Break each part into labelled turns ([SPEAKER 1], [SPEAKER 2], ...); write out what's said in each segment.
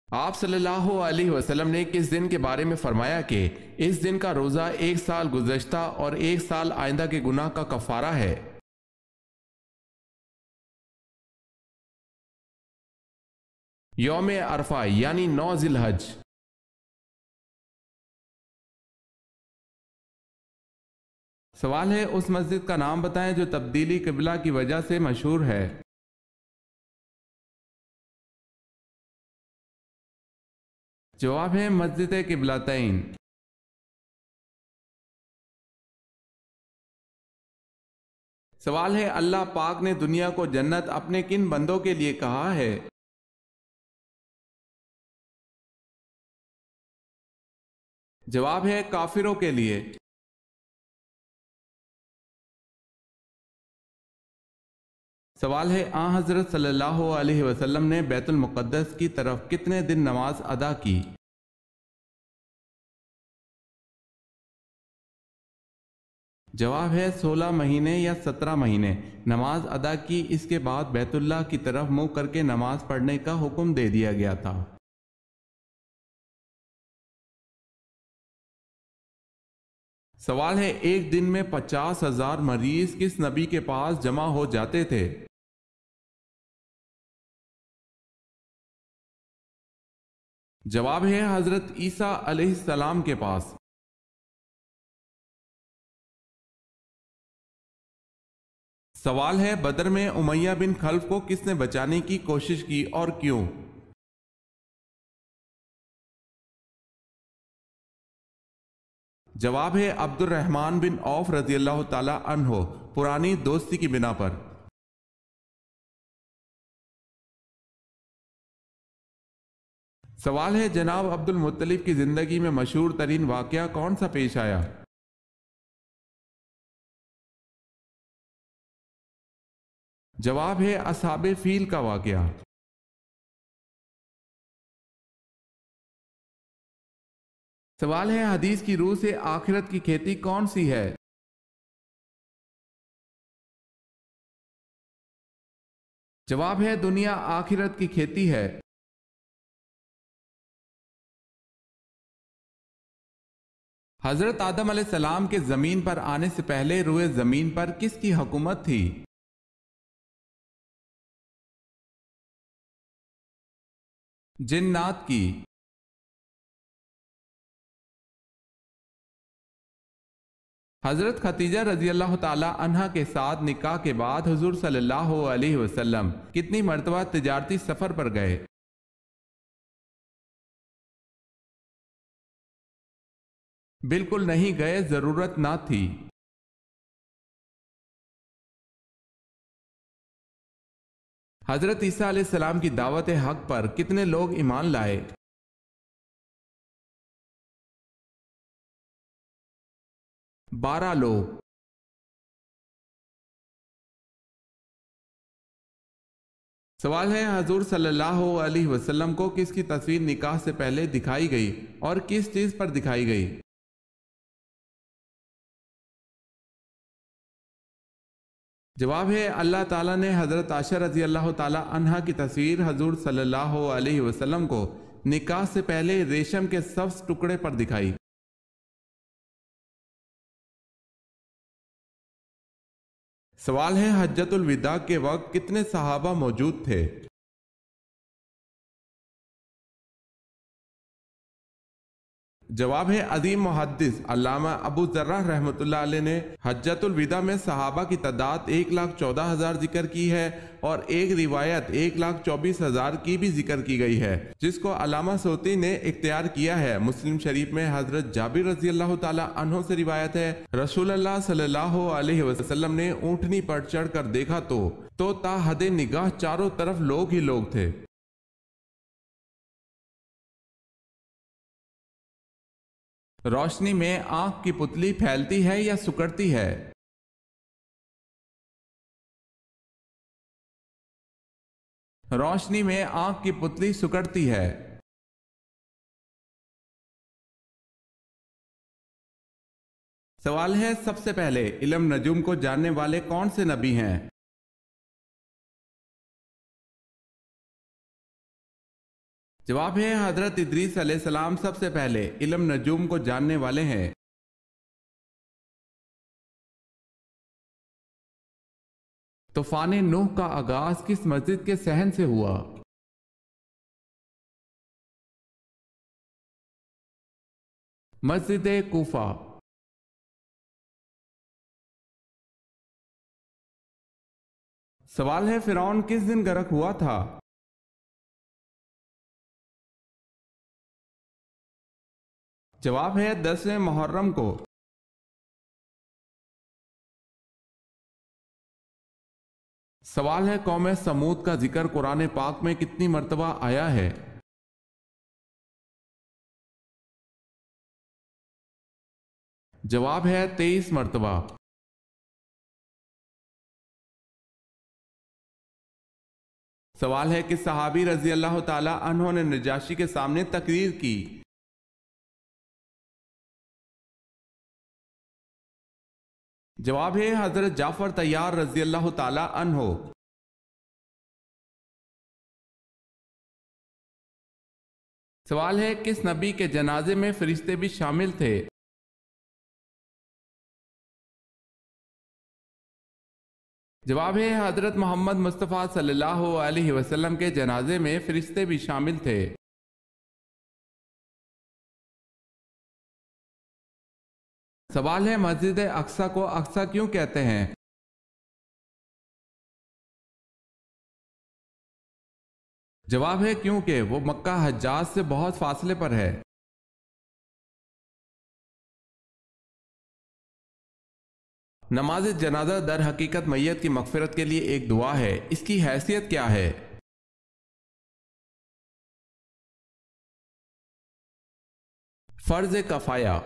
[SPEAKER 1] آپ صلی اللہ علیہ وسلم نے کس دن کے بارے میں فرمایا کہ اس دن کا روزہ 1 سال گزشتہ اور 1 سال آئندہ کے گناہ کا کفارہ ہے؟ یوم عرفہ یعنی 9 ذی الحج۔ سوال ہے اس مسجد کا نام بتائیں جو تبدیلی قبلہ کی وجہ سے مشہور ہے۔ جواب ہے مسجد قبلتین۔ سوال ہے اللہ پاک نے دنیا کو جنت اپنے کن بندوں کے لیے کہا ہے؟ جواب ہے کافروں کے لیے۔ سوال ہے حضرت صلی اللہ علیہ وسلم نے بیت المقدس کی طرف کتنے دن نماز ادا کی؟ جواب ہے 16 مہینے یا 17 مہینے نماز ادا کی۔ اس کے بعد بیت اللہ کی طرف منہ کر کے نماز پڑھنے کا حکم دے دیا گیا تھا۔ سوال ہے ایک دن میں 50,000 مریض کس نبی کے پاس جمع ہو جاتے تھے؟ جواب ہے حضرت عیسیٰ علیہ السلام کے پاس۔ سوال ہے بدر میں امیہ بن خلف کو کس نے بچانے کی کوشش کی اور کیوں؟ جواب ہے عبد الرحمن بن عوف رضی اللہ تعالی عنہ، پرانی دوستی کی بنا پر۔ سوال ہے جناب عبد المطلب کی زندگی میں مشہور ترین واقعہ کون سا پیش آیا؟ جواب ہے اصحاب فیل کا واقعہ۔ سوال ہے حدیث کی روح سے آخرت کی کھیتی کون سی ہے؟ جواب ہے دنیا آخرت کی کھیتی ہے۔ حضرت آدم علیہ السلام کے زمین پر آنے سے پہلے روئے زمین پر کس کی حکومت تھی؟ جنات کی۔ حضرت خدیجہ رضی اللہ تعالی عنہا کے ساتھ نکاح کے بعد حضور صلی اللہ علیہ وسلم کتنی مرتبہ تجارتی سفر پر گئے؟ بالکل نہیں گئے، ضرورت نہ تھی۔ حضرت عیسیٰ علیہ السلام کی دعوت حق پر کتنے لوگ ایمان لائے؟ بارہ لوگ۔ سوال ہے حضور صلی اللہ علیہ وسلم کو کس کی تصویر نکاح سے پہلے دکھائی گئی اور کس چیز پر دکھائی گئی؟ جواب ہے اللہ تعالیٰ نے حضرت عائشہ رضی اللہ تعالی عنہا کی تصویر حضور صلی اللہ علیہ وسلم کو نکاح سے پہلے ریشم کے سبز ٹکڑے پر دکھائی۔ سوال ہے حجۃ الوداع کے وقت کتنے صحابہ موجود تھے؟ جواب ہے عظیم محدث علامہ ابو ذرہ رحمۃ اللہ علیہ نے حجۃ الوداع میں صحابہ کی تعداد 1,14,000 ذکر کی ہے، اور ایک روایت 1,24,000 کی بھی ذکر کی گئی ہے جس کو علامہ سیوطی نے اختیار کیا ہے۔ مسلم شریف میں حضرت جابر رضی اللہ تعالی عنہ سے روایت ہے رسول اللہ صلی اللہ علیہ وسلم نے اونٹنی پر چڑھ کر دیکھا تو تا حد نگاہ چاروں طرف لوگ ہی لوگ تھے۔ روشنی میں آنکھ کی پتلی پھیلتی ہے یا سکڑتی ہے؟ روشنی میں آنکھ کی پتلی سکڑتی ہے۔ سوال ہے سب سے پہلے علم نجوم کو جاننے والے کون سے نبی ہیں؟ जवाब है हजरत इदरीस अलैहिस्सलाम सबसे पहले इल्म नजूम को जानने वाले हैं। तूफान नूह का आगाज किस मस्जिद के सहन से हुआ? मस्जिद कूफा। सवाल है फिरौन किस दिन गर्क हुआ था? जवाब है 10वें मुहर्रम को। सवाल है कौम समूद का जिक्र कुरान पाक में कितनी मर्तबा आया है? जवाब है 23 मर्तबा। सवाल है कि सहाबी रजी अल्लाह ताला अन्हो ने नजाशी के सामने तकरीर की? जवाब है हजरत जाफर तैयार रजी अल्लाह ताला अन्हो। सवाल है किस नबी के जनाजे में फरिश्ते भी शामिल थे? जवाब है हजरत मोहम्मद मुस्तफ़ा सल्लल्लाहु अलैहि वसल्लम के जनाजे में फरिश्ते भी शामिल थे। सवाल है मस्जिद अक्सा को अक्सा क्यों कहते हैं? जवाब है क्योंकि वो मक्का हज्जाज से बहुत फासले पर है। नमाज जनाजा दर हकीकत मैयत की मगफिरत के लिए एक दुआ है, इसकी हैसियत क्या है? फर्ज कफाया।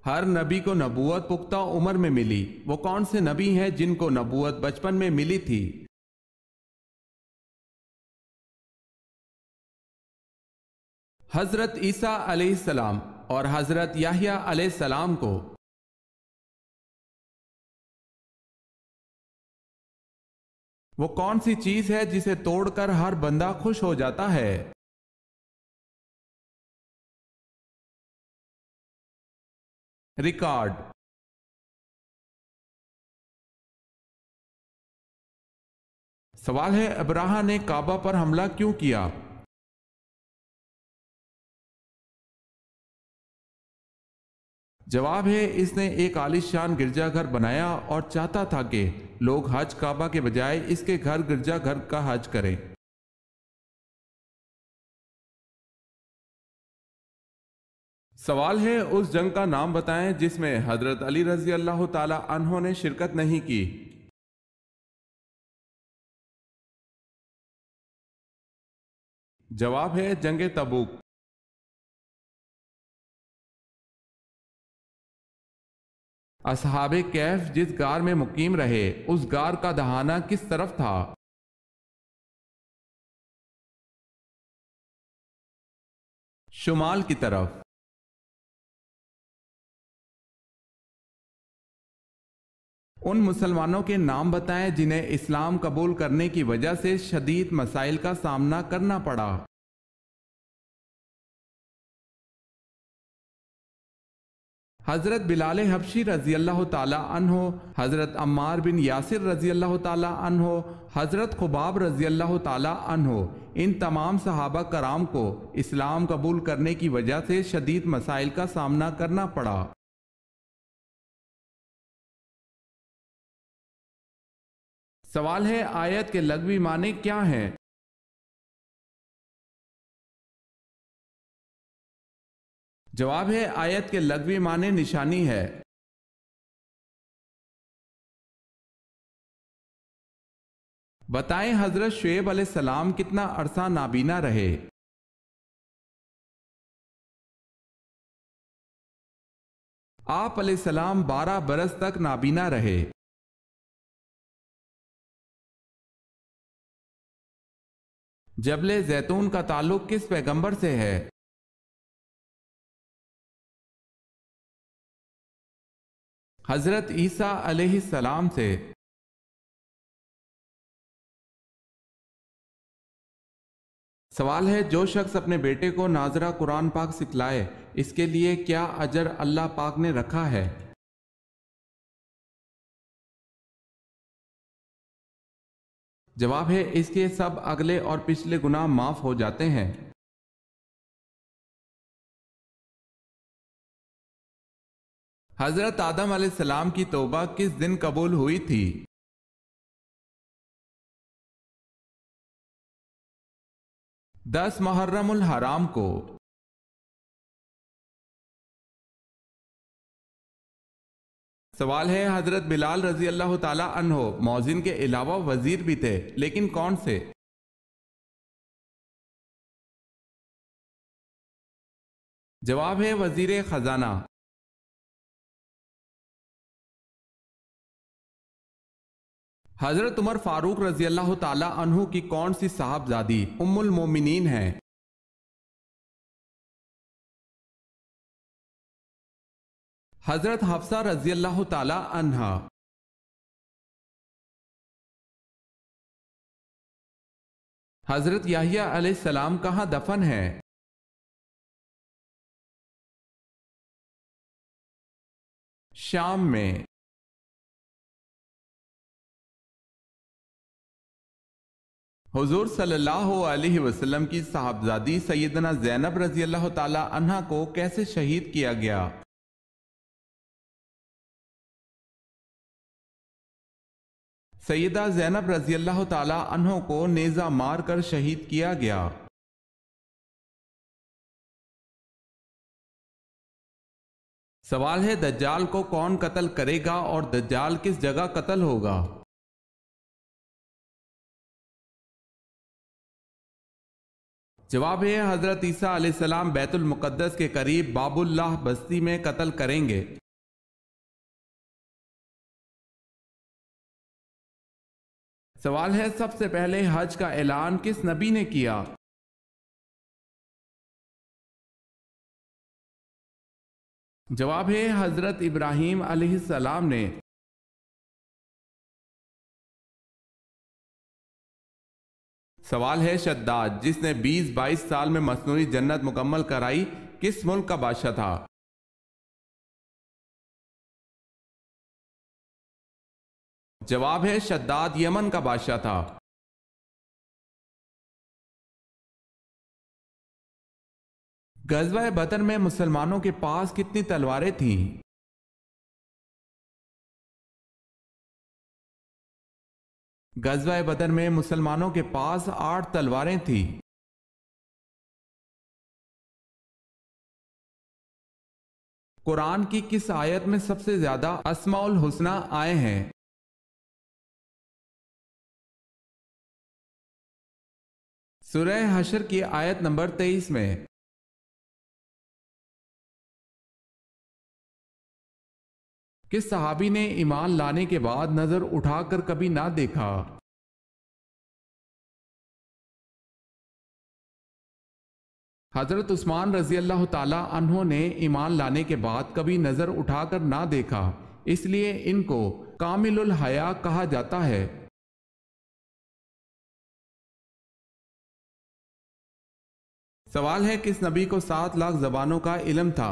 [SPEAKER 1] हर नबी को नबूवत पुख्ता उम्र में मिली, वो कौन से नबी हैं जिनको नबूवत बचपन में मिली थी? हजरत ईसा अलैहिस्सलाम और हजरत याहिया अलैहिस्सलाम को। वो कौन सी चीज है जिसे तोड़कर हर बंदा खुश हो जाता है? रिकॉर्ड। सवाल है अब्राहा ने काबा पर हमला क्यों किया? जवाब है इसने एक आलीशान गिरजाघर बनाया और चाहता था कि लोग हज काबा के बजाय इसके घर गिरजाघर का हज करें। सवाल है उस जंग का नाम बताएं जिसमें हजरत अली रजी अल्लाह ताला अन्हो ने शिरकत नहीं की। जवाब है जंग तबूक। असहाबे कैफ जिस गार में मुकीम रहे उस गार का दहाना किस तरफ था? शुमाल की तरफ। उन मुसलमानों के नाम बताएं जिन्हें इस्लाम कबूल करने की वजह से शदीद मसाइल का सामना करना पड़ा। हजरत बिलाल हबशी रजी अल्लाह ताला अन्हो, हजरत अम्मार बिन यासिर रजी अल्लाह ताला अन्हो, हजरत खुबाब रजी अल्लाह ताला अन्हो, इन तमाम सहाबा कराम को इस्लाम कबूल करने की वजह से शदीद मसाइल का सामना करना पड़ा। सवाल है आयत के लग़वी माने क्या हैं? जवाब है आयत के लग़वी माने निशानी है। बताएं हजरत शुएब अलैहिस्सलाम कितना अरसा नाबीना रहे? आप अलैहिस्सलाम 12 बरस तक नाबीना रहे। जबले जैतून का ताल्लुक किस पैगंबर से है? हजरत ईसा अलैहिस्सलाम से। सवाल है, जो शख्स अपने बेटे को नाजरा कुरान पाक सिखलाए, इसके लिए क्या अजर अल्लाह पाक ने रखा है? जवाब है, इसके सब अगले और पिछले गुनाह माफ हो जाते हैं। हजरत आदम अलैहिस्सलाम की तौबा किस दिन कबूल हुई थी? 10 मुहर्रमुल हराम को। सवाल है, हजरत बिलाल रजी अल्लाह ताला अन्हो मौजिन के अलावा वजीर भी थे, लेकिन कौन से? जवाब है, वजीर खजाना। हजरत उमर फारूक रजी अल्लाह ताला अन्हु की कौन सी साहबजादी उम्मुल मोमिनीन है? हजरत हफ्सा रजी अल्लाह ताला अन्हा। हजरत याहिया अलैहिस्सलाम कहाँ दफन है? शाम में। हुजूर सल्लल्लाहु अलैहि वसल्लम की साहबजादी सैयदना ज़ैनब रजी अल्लाह ताला अन्हा को कैसे शहीद किया गया? सैयदा ज़ैनब रजी अल्लाह ताला अन्हो को नेज़ा मार कर शहीद किया गया। सवाल है, दज्जाल को कौन कत्ल करेगा और दज्जाल किस जगह कत्ल होगा? जवाब है, हजरत ईसा अलैहिस्सलाम बैतुल मुक़द्दस के करीब बाबुल्लाह बस्ती में कत्ल करेंगे। सवाल है, सबसे पहले हज का ऐलान किस नबी ने किया? जवाब है, हजरत इब्राहीम अलैहिस्सलाम ने। सवाल है, शद्दाद जिसने 20-22 साल में मस्नूई जन्नत मुकम्मल कराई, किस मुल्क का बादशाह था? जवाब है, शद्दाद यमन का बादशाह था। गज़वा बदर में मुसलमानों के पास कितनी तलवारें थीं? गज़वा बदर में मुसलमानों के पास 8 तलवारें थीं। कुरान की किस आयत में सबसे ज्यादा अस्माउल हुस्ना आए हैं? सूरह हशर की आयत नंबर 23 में। किस सहाबी ने ईमान लाने के बाद नजर उठाकर कभी ना देखा? हजरत उस्मान रजी अल्लाह ताला अन्हों ने ईमान लाने के बाद कभी नजर उठाकर ना देखा, इसलिए इनको कामिलुल हया कहा जाता है। सवाल है, किस नबी को 7 लाख जबानों का इल्म था?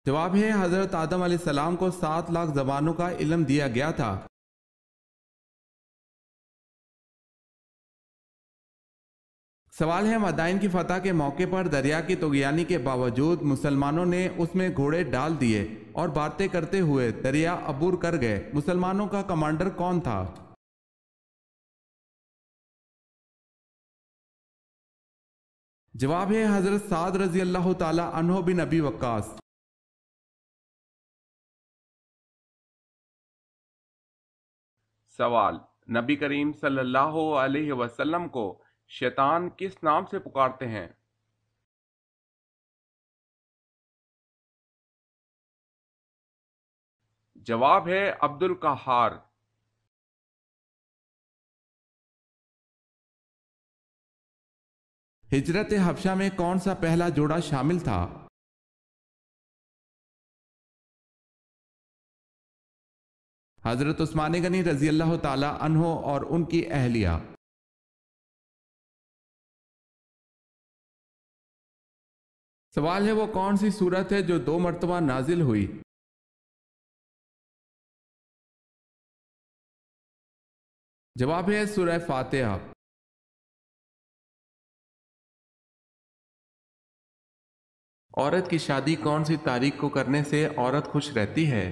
[SPEAKER 1] जवाब है, हजरत आदम अलैहिस्सलाम को 7 लाख जबानों का इल्म दिया गया था। सवाल है, मदाइन की फतह के मौके पर दरिया की तुगयानी के बावजूद मुसलमानों ने उसमें घोड़े डाल दिए और बातें करते हुए दरिया अबूर कर गए। मुसलमानों का कमांडर कौन था? जवाब है, हजरत साद रजी अल्लाह ताला अन्हो बिन अबी वक्कास। सवाल, नबी करीम सल्लल्लाहु अलैहि वसल्लम को शैतान किस नाम से पुकारते हैं? जवाब है, अब्दुल कहार। हिजरत हबशा में कौन सा पहला जोड़ा शामिल था? حضرت عثمان غنی رضی اللہ تعالی عنہ اور ان کی اہلیہ۔ سوال ہے وہ کون سی سورت ہے جو 2 مرتبہ نازل ہوئی؟ جواب ہے سورہ فاتحہ۔ عورت کی شادی کون سی تاریخ کو کرنے سے عورت خوش رہتی ہے؟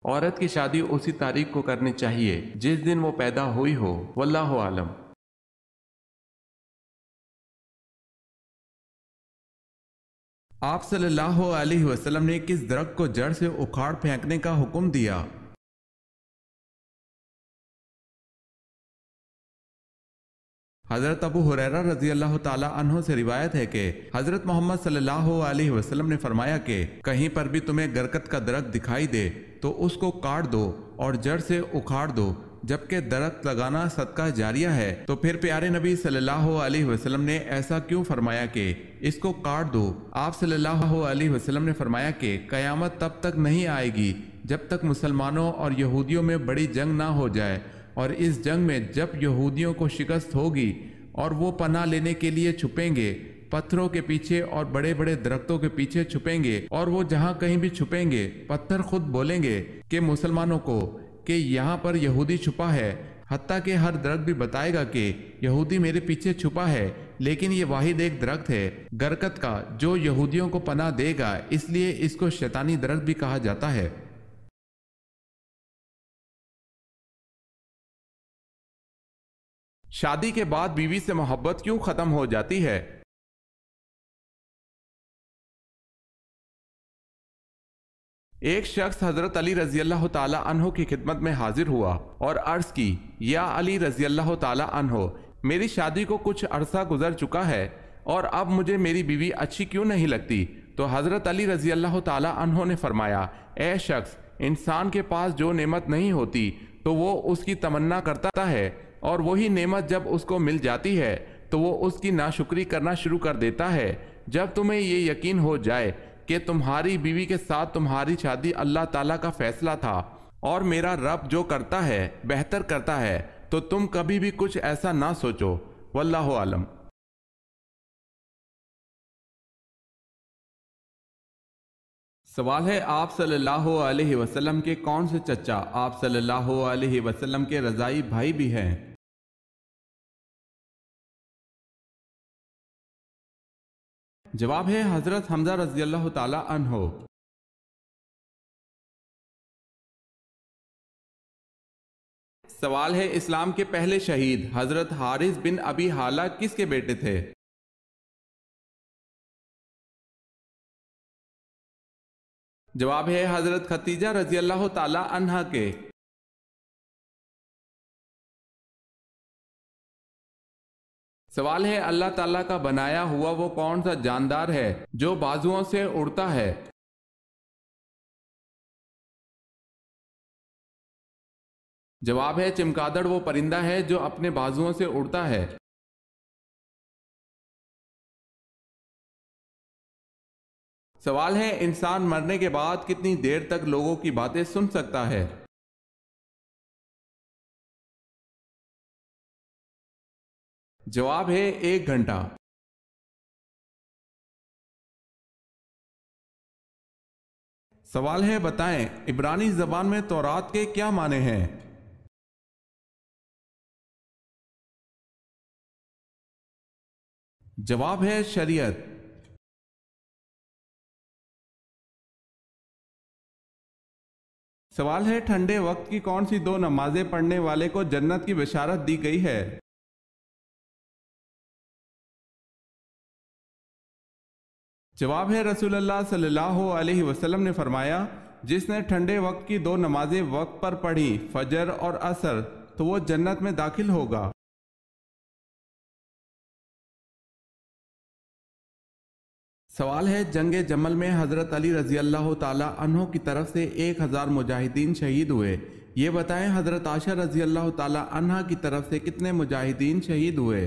[SPEAKER 1] عورت کی شادی اسی تاریخ کو کرنی چاہیے جس دن وہ پیدا ہوئی ہو، واللہ عالم۔ آپ صلی اللہ علیہ وسلم نے کس درخت کو جڑ سے اکھاڑ پھینکنے کا حکم دیا؟ حضرت ابو ہریرہ رضی اللہ تعالی عنہ سے روایت ہے کہ حضرت محمد صلی اللہ علیہ وسلم نے فرمایا کہ کہیں پر بھی تمہیں گرکت کا درخت دکھائی دے تو اس کو کاٹ دو اور جڑ سے اکھاڑ دو، جبکہ درخت لگانا صدقہ جاریہ ہے۔ تو پھر پیارے نبی صلی اللہ علیہ وسلم نے ایسا کیوں فرمایا کہ اس کو کاٹ دو؟ آپ صلی اللہ علیہ وسلم نے فرمایا کہ قیامت تب تک نہیں آئے گی جب تک مسلمانوں اور یہودیوں میں بڑی جنگ نہ ہو جائے، اور اس جنگ میں جب یہودیوں کو شکست ہوگی اور وہ پناہ لینے کے لیے چھپیں گے، پتھروں کے پیچھے اور بڑے بڑے درختوں کے پیچھے چھپیں گے، اور وہ جہاں کہیں بھی چھپیں گے پتھر خود بولیں گے کہ مسلمانوں کو کہ یہاں پر یہودی چھپا ہے، حتیٰ کہ ہر درخت بھی بتائے گا کہ یہودی میرے پیچھے چھپا ہے، لیکن یہ واحد ایک درخت ہے گرکت کا جو یہودیوں کو پناہ دے گا، اس لیے اس کو شیطانی درخت بھی کہا جاتا ہے۔ شادی کے بعد بیوی سے محبت کیوں ختم ہو جاتی ہے؟ ایک شخص حضرت علی رضی اللہ تعالی عنہ کی خدمت میں حاضر ہوا اور عرض کی، یا علی رضی اللہ تعالی عنہ، میری شادی کو کچھ عرصہ گزر چکا ہے اور اب مجھے میری بیوی اچھی کیوں نہیں لگتی؟ تو حضرت علی رضی اللہ تعالی عنہ نے فرمایا، اے شخص، انسان کے پاس جو نعمت نہیں ہوتی تو وہ اس کی تمنا کرتا ہے، اور وہی نعمت جب اس کو مل جاتی ہے تو وہ اس کی ناشکری کرنا شروع کر دیتا ہے۔ جب تمہیں یہ یقین ہو جائے کہ تمہاری بیوی کے ساتھ تمہاری شادی اللہ تعالیٰ کا فیصلہ تھا اور میرا رب جو کرتا ہے بہتر کرتا ہے، تو تم کبھی بھی کچھ ایسا نہ سوچو، واللہ عالم۔ سوال ہے آپ صلی اللہ علیہ وسلم کے کون سے چچا آپ صلی اللہ علیہ وسلم کے رضائی بھائی بھی ہیں؟ جواب ہے حضرت حمزہ رضی اللہ تعالی عنہ۔ سوال ہے اسلام کے پہلے شہید حضرت حارث بن ابی حالہ کس کے بیٹے تھے؟ جواب ہے حضرت ختیجہ رضی اللہ تعالی عنہا کے۔ سوال ہے اللہ تعالیٰ کا بنایا ہوا وہ کون سا جاندار ہے جو بازوؤں سے اڑتا ہے؟ جواب ہے چمگادڑ وہ پرندہ ہے جو اپنے بازوؤں سے اڑتا ہے۔ سوال ہے انسان مرنے کے بعد کتنی دیر تک لوگوں کی باتیں سن سکتا ہے؟ جواب ہے 1 گھنٹہ۔ سوال ہے بتائیں عبرانی زبان میں تورات کے کیا معنی ہیں؟ جواب ہے شریعت۔ سوال ہے ٹھنڈے وقت کی کون سی 2 نمازیں پڑھنے والے کو جنت کی بشارت دی گئی ہے؟ جواب ہے رسول اللہ صلی اللہ علیہ وسلم نے فرمایا، جس نے ٹھنڈے وقت کی 2 نمازیں وقت پر پڑھی، فجر اور عصر، تو وہ جنت میں داخل ہوگا۔ سوال ہے جنگ جمل میں حضرت علی رضی اللہ تعالی عنہ کی طرف سے 1000 مجاہدین شہید ہوئے، یہ بتائیں حضرت عائشہ رضی اللہ تعالی عنہ کی طرف سے کتنے مجاہدین شہید ہوئے؟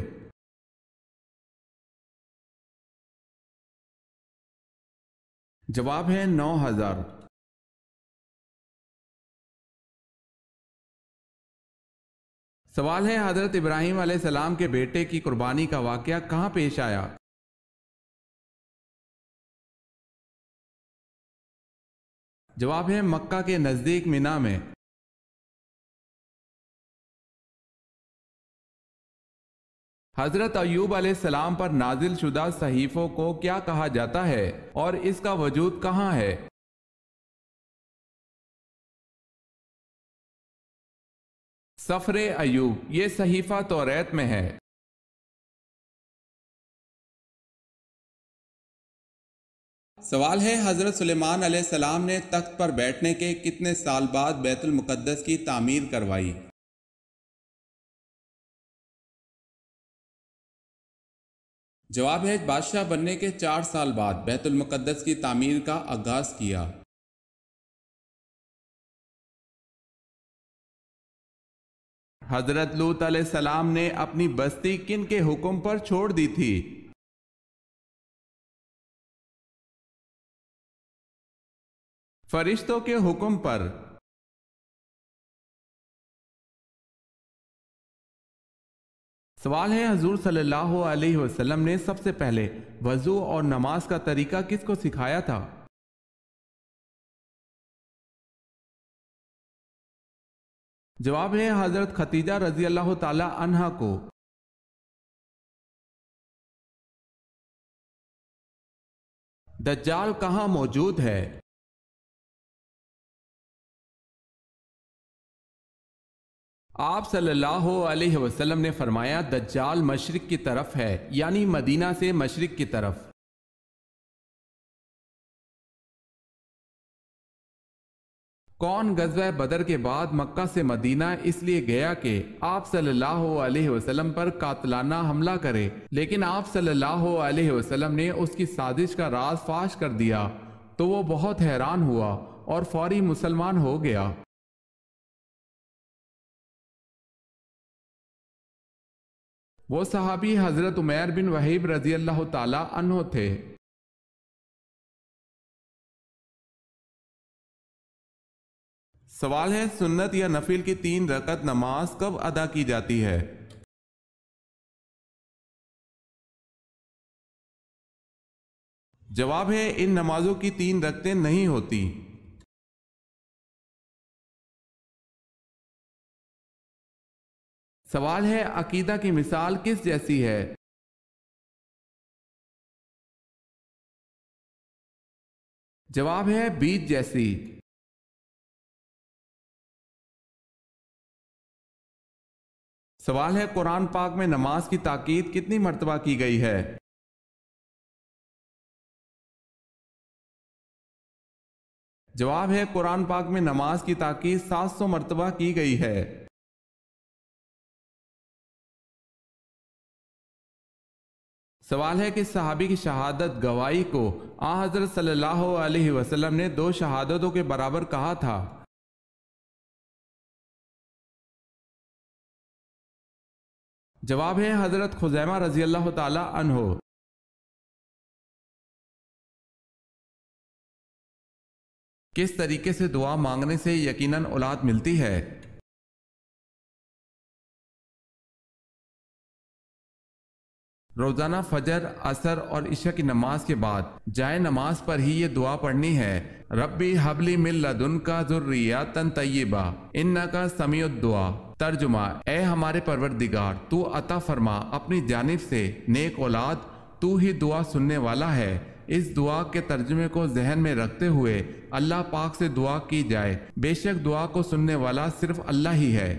[SPEAKER 1] जवाब है 9,000। सवाल है हजरत इब्राहीम अलैहिस्सलाम के बेटे की कुर्बानी का वाकया कहाँ पेश आया? जवाब है मक्का के नजदीक मिना में। हजरत अय्यूब अलैहिस्सलाम पर नाजिल शुदा सहीफों को क्या कहा जाता है और इसका वजूद कहाँ है? सफरे अय्यूब, ये सहीफा तौरात में है। सवाल है हजरत सुलेमान अलैहिस्सलाम ने तख्त पर बैठने के कितने साल बाद बैतुल मुक़द्दस की तामीर करवाई? जवाब है बादशाह बनने के 4 साल बाद बैतुल मुक़द्दस की तामीर का आगाज किया। हजरत लूत अलैहिस्सलाम ने अपनी बस्ती किन के हुक्म पर छोड़ दी थी? फरिश्तों के हुक्म पर। सवाल है हजूर सल्लल्लाहु अलैहि वसल्लम ने सबसे पहले वजू और नमाज का तरीका किसको सिखाया था? जवाब है हजरत खतीजा रजी अल्लाह ताला अन्हा को। दज्जाल कहाँ मौजूद है? आप सल्लल्लाहु अलैहि वसल्लम ने फरमाया दज्जाल मशरिक की तरफ है, यानी मदीना से मशरिक की तरफ। कौन गज़वा बदर के बाद मक्का से मदीना इसलिए गया कि आप सल्लल्लाहु अलैहि वसल्लम पर कातलाना हमला करे, लेकिन आप सल्लल्लाहु अलैहि वसल्लम ने उसकी साजिश का राज फाश कर दिया तो वो बहुत हैरान हुआ और फौरी मुसलमान हो गया। वो सहाबी हजरत उमैर बिन वहीब रजी अल्लाह ताला अन्हो थे। सवाल है सुन्नत या नफिल की 3 रकत नमाज कब अदा की जाती है? जवाब है इन नमाजों की 3 रकतें नहीं होती। सवाल है अकीदा की मिसाल किस जैसी है? जवाब है बीज जैसी। सवाल है कुरान पाक में नमाज की ताकीद कितनी मर्तबा की गई है? जवाब है कुरान पाक में नमाज की ताकीद 700 मर्तबा की गई है। सवाल है कि सहाबी की शहादत गवाही को आ हजरत सल्लल्लाहु अलैहि वसल्लम ने 2 शहादतों के बराबर कहा था। जवाब है हजरत खुजैमा रजी अल्लाह ताला अन्हो। किस तरीके से दुआ मांगने से यकीनन औलाद मिलती है? रोजाना फजर, असर और इशा की नमाज के बाद जाए नमाज पर ही ये दुआ पढ़नी है। रब्बी हबली मिन लदुनका ज़ुर्रियतन तय्यिबा इन्नका समीउद दुआ। तर्जुमा, ए हमारे परवरदिगार, तू अता फरमा अपनी जानिब से नेक औलाद, तू ही दुआ सुनने वाला है। इस दुआ के तर्जुमे को जहन में रखते हुए अल्लाह पाक से दुआ की जाए। बेशक दुआ को सुनने वाला सिर्फ अल्लाह ही है।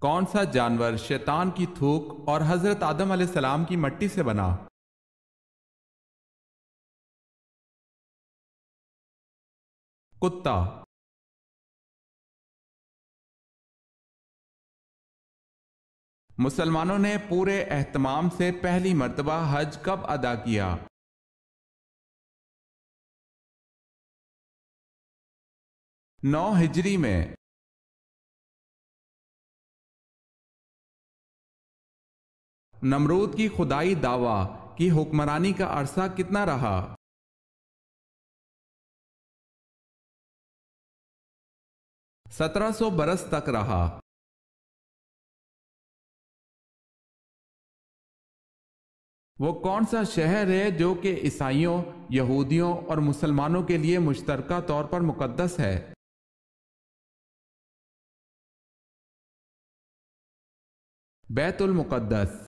[SPEAKER 1] कौन सा जानवर शैतान की थूक और हजरत आदम अलैहिस्सलाम की मट्टी से बना? कुत्ता। मुसलमानों ने पूरे एहतमाम से पहली मर्तबा हज कब अदा किया? 9 हिजरी में। नमरूद की खुदाई दावा की हुक्मरानी का अरसा कितना रहा? 1700 बरस तक रहा। वो कौन सा शहर है जो कि ईसाइयों, यहूदियों और मुसलमानों के लिए मुश्तरका तौर पर मुकद्दस है? बैतुल मुकद्दस।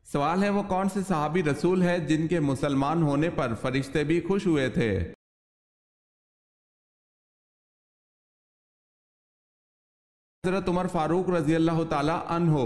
[SPEAKER 1] सवाल है, वो कौन से सहाबी रसूल है जिनके मुसलमान होने पर फरिश्ते भी खुश हुए थे? हज़रत उमर फारूक रजी अल्लाह ताला अन्हो।